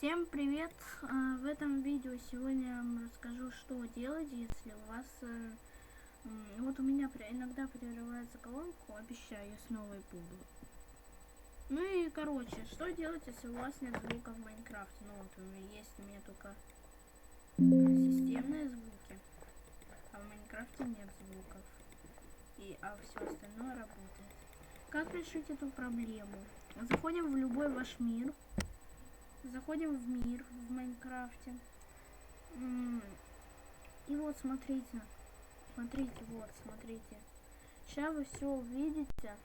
Всем привет! В этом видео сегодня я вам расскажу, что делать, если у вас... Вот у меня иногда прерывается колонку, обещаю, я снова и буду. Ну и короче, что делать, если у вас нет звука в Майнкрафте? Ну вот есть у меня только системные звуки, а в Майнкрафте нет звуков. А все остальное работает. Как решить эту проблему? Заходим в любой ваш мир. Заходим в мир в Майнкрафте. И вот смотрите. Смотрите. Сейчас вы все увидите.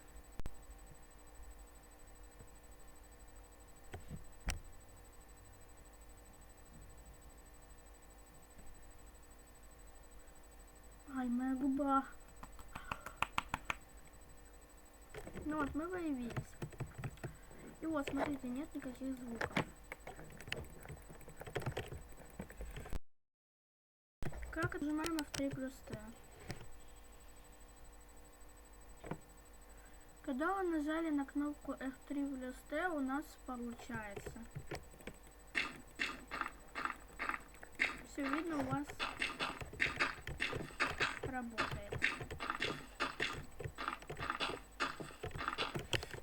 Ай, моя губа. Ну вот, мы появились. И вот, смотрите, нет никаких звуков. Как отжимаем F3+T? Когда вы нажали на кнопку F3+T, у нас получается. Все видно, у вас работает.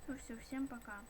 Ну все, всем пока.